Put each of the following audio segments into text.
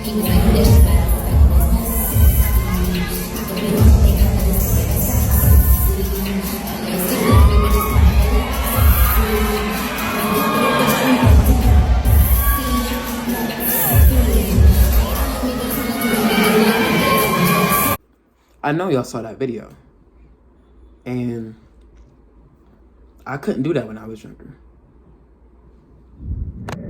I know y'all saw that video, and I couldn't do that when I was younger.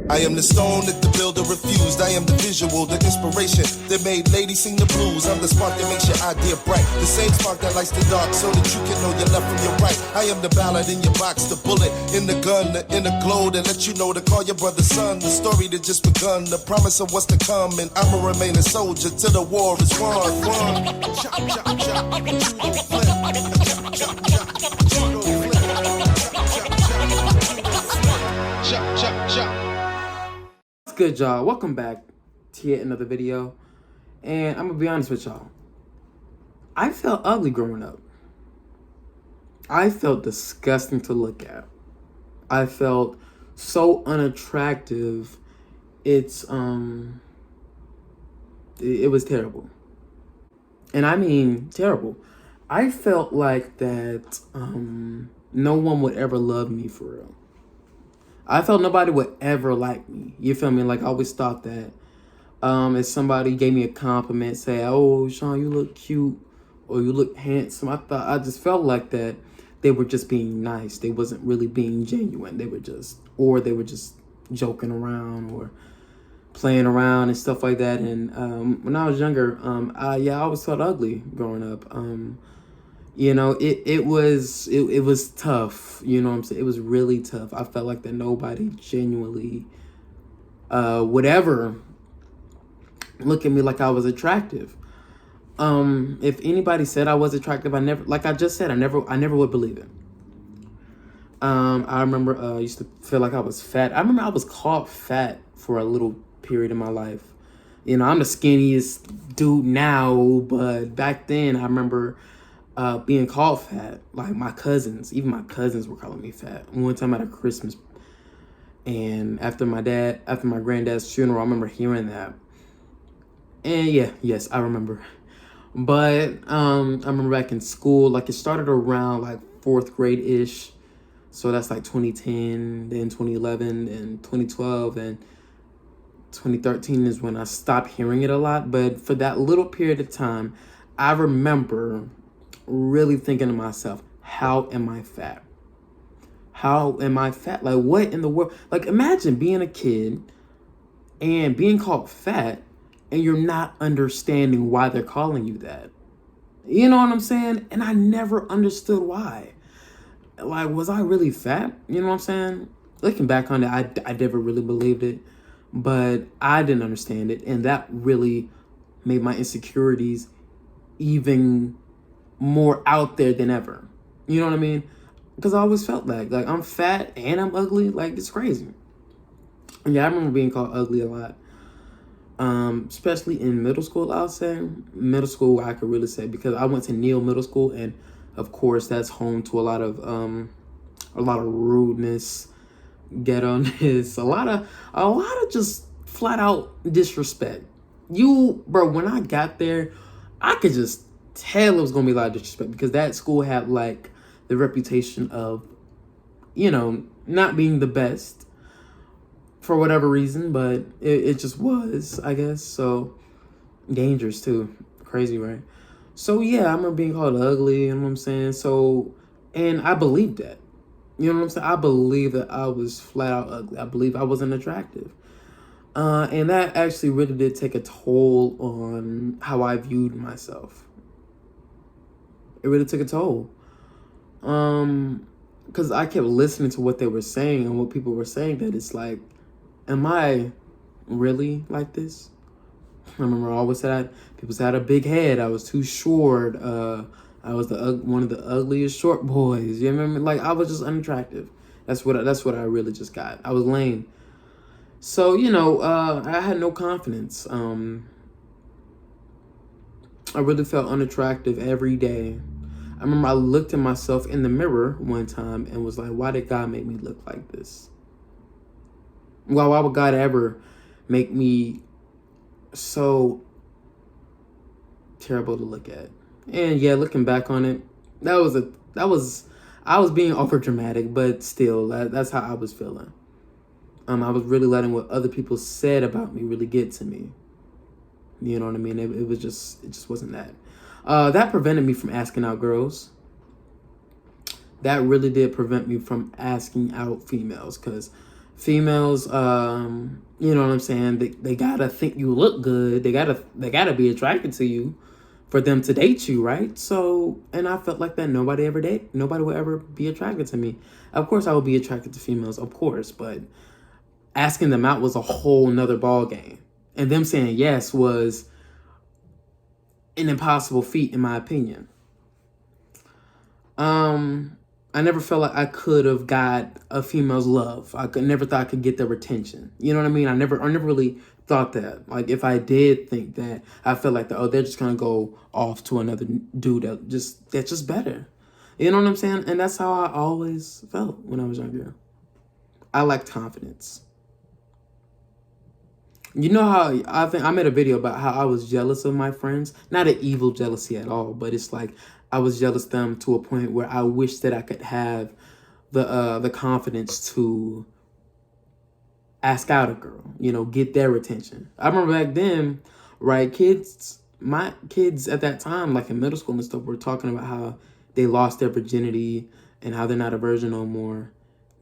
I am the stone that the builder refused. I am the visual, the inspiration that made ladies sing the blues. I'm the spark that makes your idea bright. The same spark that lights the dark so that you can know your left from your right. I am the ballad in your box, the bullet in the gun, the inner glow that let you know to call your brother son. The story that just begun, the promise of what's to come. And I'ma remain a soldier till the war is won. Chop, chop, chop, you don't flip. Chop, chop, chop, you don't flip. Chop, chop, chop. What's good, y'all? Welcome back to yet another video. And I'm gonna be honest with y'all. I felt ugly growing up. I felt disgusting to look at. I felt so unattractive. It was terrible. And I mean terrible. I felt like that no one would ever love me for real. I felt nobody would ever like me. You feel me? Like, I always thought that if somebody gave me a compliment, say, "Oh, Sean, you look cute," or "You look handsome," I just felt like that they were just being nice. They wasn't really being genuine. They were just joking around or playing around and stuff like that. And when I was younger, I always felt ugly growing up. You know, it was tough. You know what I'm saying? It was really tough. I felt like that nobody genuinely would ever look at me like I was attractive. If anybody said I was attractive, I never, like I just said, I never would believe it. I remember I used to feel like I was fat. I remember I was called fat for a little period in my life. You know, I'm the skinniest dude now, but back then I remember being called fat. Like even my cousins were calling me fat. One time at a Christmas, and after my granddad's funeral, I remember hearing that. And yes, I remember. But I remember back in school, like it started around like 4th grade ish. So that's like 2010, then 2011, and 2012, and 2013 is when I stopped hearing it a lot. But for that little period of time, I remember really thinking to myself, how am I fat? How am I fat? Like, what in the world? Like, imagine being a kid and being called fat and you're not understanding why they're calling you that. You know what I'm saying? And I never understood why. Like, was I really fat? You know what I'm saying? Looking back on it, I never really believed it, but I didn't understand it. And that really made my insecurities even more out there than ever. You know what I mean? Because I always felt like I'm fat and I'm ugly. Like, it's crazy. Yeah, I remember being called ugly a lot. Especially in middle school, I'll say. Middle school, I could really say, because I went to Neal Middle School, and of course that's home to a lot of rudeness, ghetto-ness, a lot of just flat out disrespect. Bro, when I got there, I could just tell it was gonna be a lot of disrespect, because that school had like the reputation of, you know, not being the best for whatever reason, but it just was, I guess. So dangerous too. Crazy, right? So yeah, I remember being called ugly, you know what I'm saying? So, and I believed that. You know what I'm saying? I believe that I was flat out ugly. I believe I wasn't attractive. And that actually really did take a toll on how I viewed myself. It really took a toll. Because I kept listening to what they were saying and what people were saying, that it's like, am I really like this? I remember I always said people said I had a big head. I was too short. I was one of the ugliest short boys. You remember? Like, I was just unattractive. That's what I really just got. I was lame. So, you know, I had no confidence. I really felt unattractive every day. I remember I looked at myself in the mirror one time and was like, why did God make me look like this? Well, why would God ever make me so terrible to look at. And yeah, looking back on it, that was I was being over dramatic, but still, that's how I was feeling. I was really letting what other people said about me really get to me. You know what I mean? It just wasn't that. That prevented me from asking out girls. That really did prevent me from asking out females, because females, you know what I'm saying? They gotta think you look good. They gotta be attracted to you for them to date you, right? So, and I felt like that nobody would ever be attracted to me. Of course, I would be attracted to females, of course, but asking them out was a whole nother ball game, and them saying yes was an impossible feat, in my opinion. I never felt like I could have got a female's love. Never thought I could get their attention. You know what I mean? I never really thought that. Like, if I did think that, I felt like they're just gonna go off to another dude that's just better. You know what I'm saying? And that's how I always felt when I was younger. I lacked confidence. You know how I made a video about how I was jealous of my friends. Not an evil jealousy at all, but it's like I was jealous of them to a point where I wish that I could have the confidence to ask out a girl, you know, get their attention. I remember back then, right, my kids at that time, like in middle school and stuff, were talking about how they lost their virginity and how they're not a virgin no more.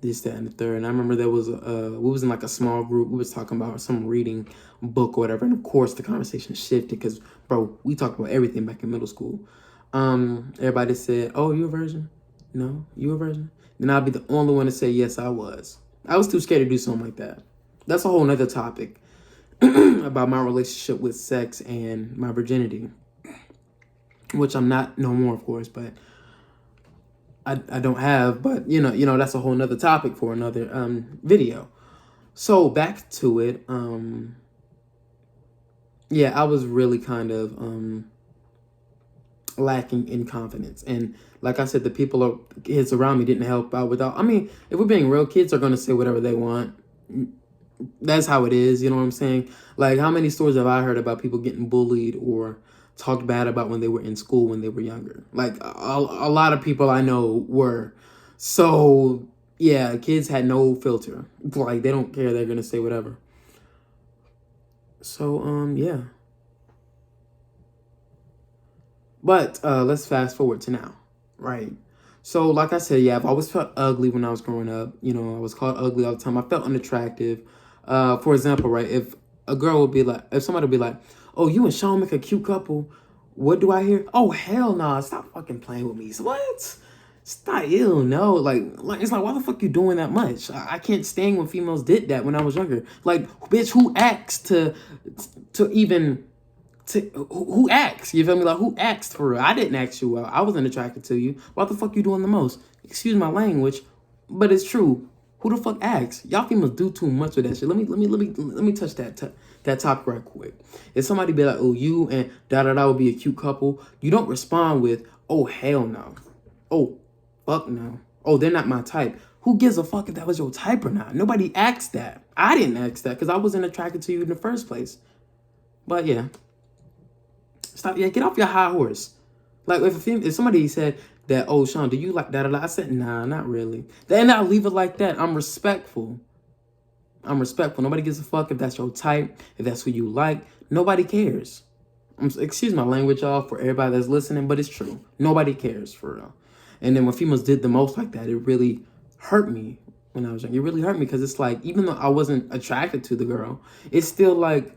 This, that, and the third. And I remember there was we was in like a small group. We was talking about some reading book or whatever. And of course the conversation shifted because, bro, we talked about everything back in middle school. Everybody said, "Oh, you a virgin? No, you a virgin?" Then I'd be the only one to say, "Yes, I was." I was too scared to do something like that. That's a whole nother topic about my relationship with sex and my virginity, which I'm not no more, of course, but I don't have, but you know that's a whole nother topic for another video. So back to it. Yeah, I was really kind of lacking in confidence, and like I said, kids around me didn't help out without. I mean, if we're being real, kids are gonna say whatever they want. That's how it is. You know what I'm saying? Like, how many stories have I heard about people getting bullied or talked bad about when they were in school when they were younger? Like, a lot of people I know were. So yeah, kids had no filter. Like, they don't care. They're gonna say whatever. So yeah. But let's fast forward to now, right? So like I said, yeah, I've always felt ugly when I was growing up. You know, I was called ugly all the time. I felt unattractive. For example, right, if somebody would be like, "Oh, you and Sean make a cute couple," what do I hear? "Oh, hell no, stop fucking playing with me." So what? Stop, ew, no. Like it's like, why the fuck you doing that much? I can't stand when females did that when I was younger. Like, bitch, who asked to even who asked? You feel me? Like, who asked for it? I didn't ask you out. I wasn't attracted to you. What the fuck you doing the most? Excuse my language, but it's true. Who the fuck asked? Y'all females do too much with that shit. Let me touch that topic right quick. If somebody be like, "Oh, you and da da da would be a cute couple," you don't respond with, "Oh, hell no. Oh, fuck no. Oh, they're not my type." Who gives a fuck if that was your type or not? Nobody asked that. I didn't ask that because I wasn't attracted to you in the first place. But yeah. Stop. Yeah, get off your high horse. Like, if somebody said that, "Oh, Sean, do you like that?" I said, "Nah, not really." Then I'll leave it like that. I'm respectful. Nobody gives a fuck if that's your type, if that's who you like. Nobody cares. Excuse my language, y'all, for everybody that's listening, but it's true. Nobody cares, for real. And then when females did the most like that, it really hurt me when I was young. It really hurt me because it's like, even though I wasn't attracted to the girl, it's still like,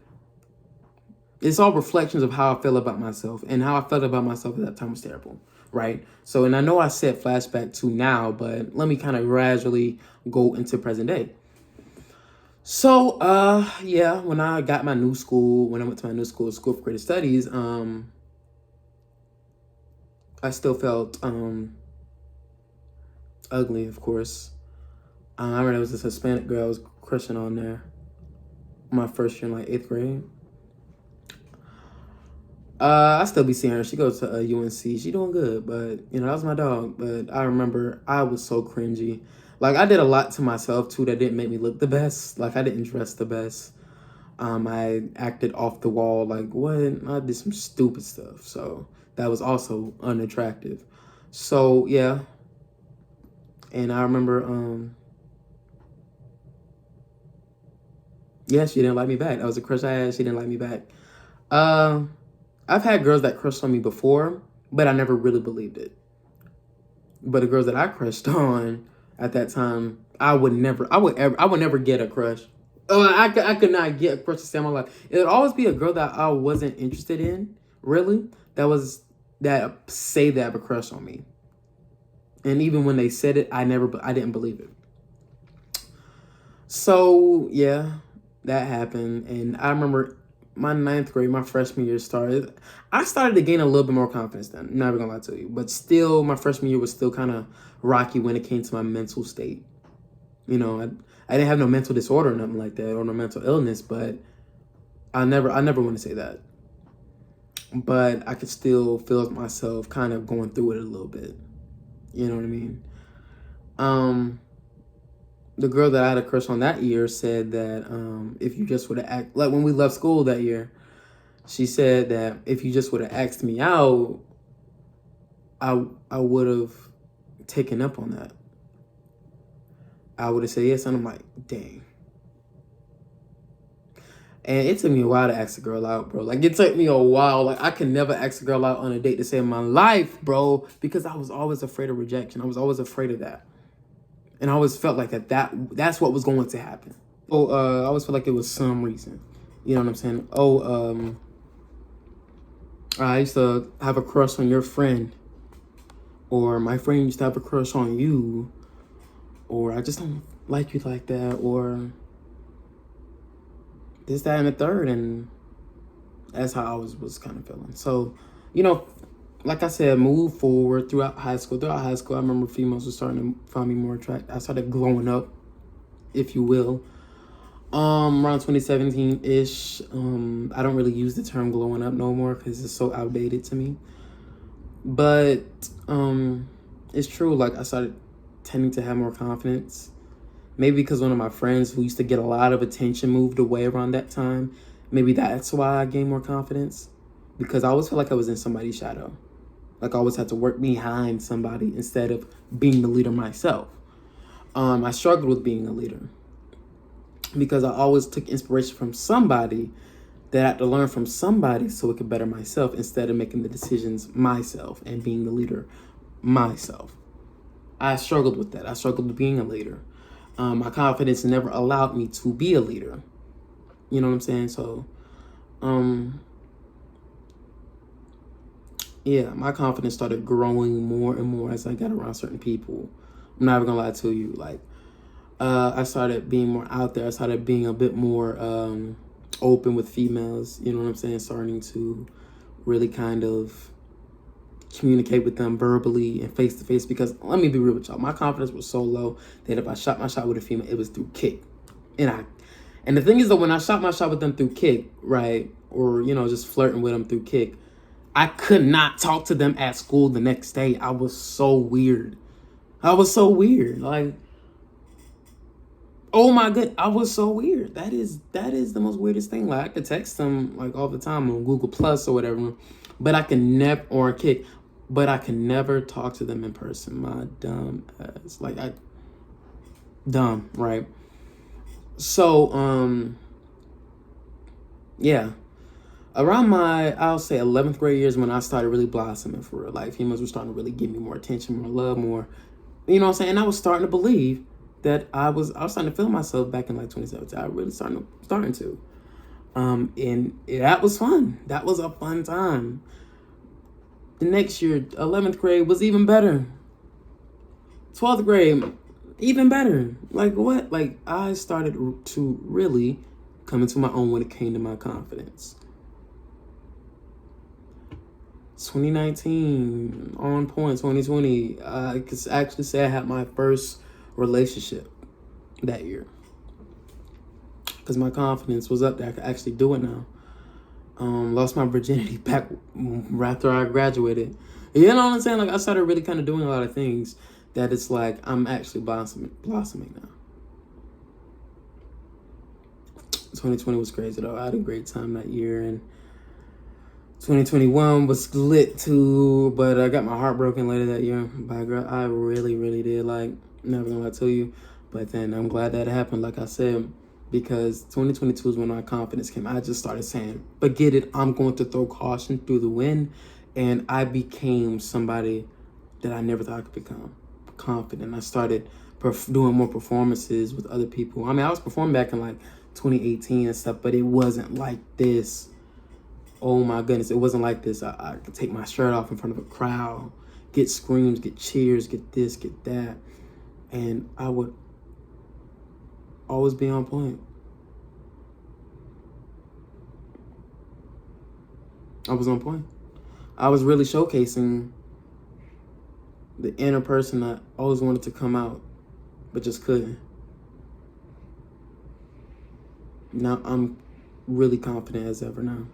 it's all reflections of how I feel about myself, and how I felt about myself at that time was terrible, right? So, and I know I said flashback to now, but let me kind of gradually go into present day. So, yeah, when I went to my new school, School for Creative Studies, I still felt ugly, of course. I remember there was this Hispanic girl I was crushing on there my first year in like 8th grade. I still be seeing her. She goes to UNC. She doing good, but you know, that was my dog. But I remember I was so cringy. Like, I did a lot to myself too that didn't make me look the best. Like, I didn't dress the best. I acted off the wall, like what? I did some stupid stuff. So that was also unattractive. So yeah. And I remember, yeah, she didn't like me back. That was a crush I had. She didn't like me back. I've had girls that crushed on me before, but I never really believed it. But the girls that I crushed on at that time, I would never get a crush. I could not get a crush to save my life. It would always be a girl that I wasn't interested in, really. That say they have a crush on me. And even when they said it, I didn't believe it. So yeah, that happened. And I remember my 9th grade, my freshman year started. I started to gain a little bit more confidence then. I'm not even gonna lie to you. But still, my freshman year was still kind of rocky when it came to my mental state. You know, I didn't have no mental disorder or nothing like that, or no mental illness, but I never want to say that. But I could still feel myself kind of going through it a little bit. You know what I mean? The girl that I had a crush on that year said that if you just would have act like when we left school that year, she said that if you just would have asked me out, I would have taken up on that. I would have said yes, and I'm like, dang. And it took me a while to ask a girl out, bro. Like, it took me a while. Like, I could never ask a girl out on a date to save my life, bro, because I was always afraid of rejection. I was always afraid of that. And I always felt like that's what was going to happen. Oh, I always felt like it was some reason. You know what I'm saying? Oh, I used to have a crush on your friend. Or my friend used to have a crush on you. Or I just don't like you like that. Or this, that, and the third. And that's how I was kind of feeling. So, you know, like I said, move forward throughout high school. Throughout high school, I remember females were starting to find me more attractive. I started glowing up, if you will. Around 2017-ish. I don't really use the term glowing up no more because it's so outdated to me. But it's true. Like, I started tending to have more confidence. Maybe because one of my friends who used to get a lot of attention moved away around that time. Maybe that's why I gained more confidence. Because I always felt like I was in somebody's shadow. Like I always had to work behind somebody instead of being the leader myself. I struggled with being a leader. Because I always took inspiration from somebody that I had to learn from somebody so it could better myself instead of making the decisions myself and being the leader myself. I struggled with that. I struggled with being a leader. My confidence never allowed me to be a leader. You know what I'm saying? So, yeah, my confidence started growing more and more as I got around certain people. I'm not even gonna lie to you. Like, I started being more out there. I started being a bit more open with females. You know what I'm saying? Starting to really kind of communicate with them verbally and face to face. Because let me be real with y'all, my confidence was so low that if I shot my shot with a female, it was through kick. And the thing is that when I shot my shot with them through kick, right, or you know just flirting with them through kick, I could not talk to them at school the next day. I was so weird. Like, oh my god, I was so weird. That is the most weirdest thing. Like, I could text them like all the time on Google Plus or whatever, but I can never, or kick, but I can never talk to them in person. My dumb ass. Like, dumb, right? So, yeah. Around my, I'll say 11th grade years when I started really blossoming for real. Like, females were starting to really give me more attention, more love, more, you know what I'm saying? And I was starting to believe that I was starting to feel myself back in like 2017. I really starting to. And that was fun. That was a fun time. The next year, 11th grade was even better. 12th grade, even better. Like what? Like, I started to really come into my own when it came to my confidence. 2019, on point. 2020, I could actually say I had my first relationship that year. Because my confidence was up there. I could actually do it now. Lost my virginity back after I graduated. You know what I'm saying? Like, I started really kind of doing a lot of things that it's like I'm actually blossoming now. 2020 was crazy though. I had a great time that year, and 2021 was lit too, but I got my heart broken later that year by a girl. I really, really did. Like, never gonna lie to you. But then I'm glad that it happened, like I said, because 2022 is when my confidence came. I just started saying, forget it, I'm going to throw caution through the wind. And I became somebody that I never thought I could become. Confident. I started doing more performances with other people. I mean, I was performing back in like 2018 and stuff, but it wasn't like this. Oh my goodness, it wasn't like this. I could take my shirt off in front of a crowd, get screams, get cheers, get this, get that. And I would always be on point. I was on point. I was really showcasing the inner person that always wanted to come out, but just couldn't. Now I'm really confident as ever now.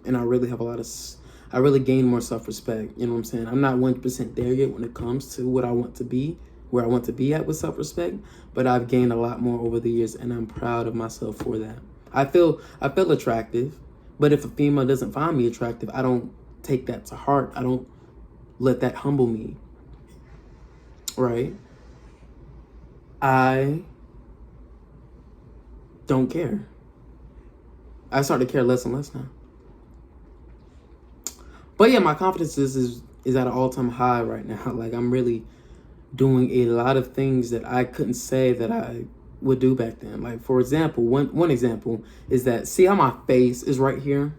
And I really have I really gained more self-respect. You know what I'm saying? I'm not 100% there yet when it comes to what I want to be, where I want to be at with self-respect, but I've gained a lot more over the years, and I'm proud of myself for that. I feel attractive, but if a female doesn't find me attractive, I don't take that to heart. I don't let that humble me, right? I don't care. I start to care less and less now. But yeah, my confidence is at an all-time high right now. Like, I'm really doing a lot of things that I couldn't say that I would do back then. Like, for example, one example is that, see how my face is right here?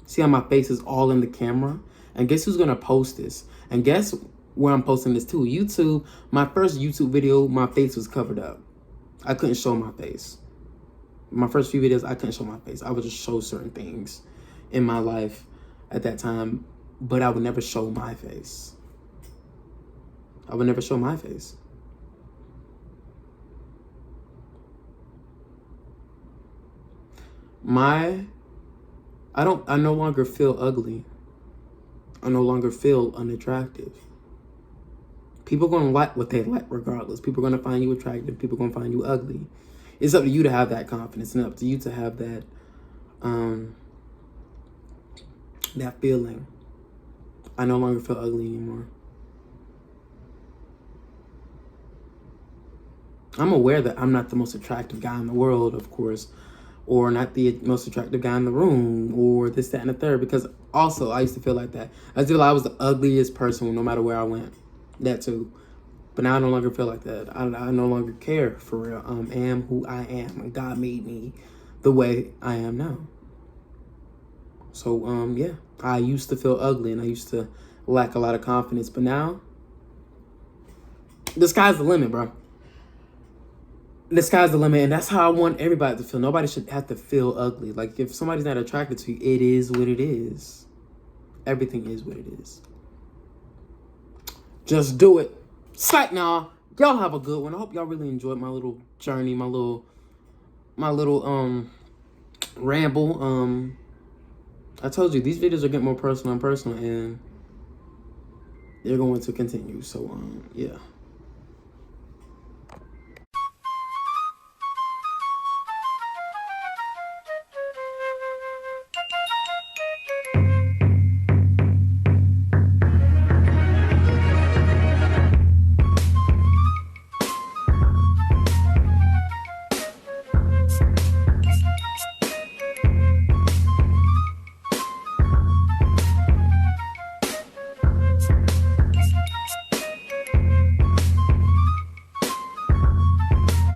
See how my face is all in the camera? And guess who's gonna post this? And guess where I'm posting this to? YouTube. My first YouTube video, my face was covered up. I couldn't show my face. My first few videos, I couldn't show my face. I would just show certain things in my life at that time, but I would never show my face. I would never show my face. I no longer feel ugly. I no longer feel unattractive. People are gonna like what they like regardless. People are gonna find you attractive. People are gonna find you ugly. It's up to you to have that confidence, and up to you to have that that feeling. I no longer feel ugly anymore. I'm aware that I'm not the most attractive guy in the world, of course, or not the most attractive guy in the room, or this, that, and the third, because also I used to feel like that. I feel like I was the ugliest person no matter where I went. That too. But now I no longer feel like that. I no longer care, for real. I am who I am, and God made me the way I am now. So, yeah. I used to feel ugly, and I used to lack a lot of confidence, but now, the sky's the limit, bro. The sky's the limit, and that's how I want everybody to feel. Nobody should have to feel ugly. Like, if somebody's not attracted to you, it is what it is. Everything is what it is. Just do it. Sight now. Y'all have a good one. I hope y'all really enjoyed my little journey, my little ramble. I told you these videos are getting more personal and personal, and they're going to continue. So yeah.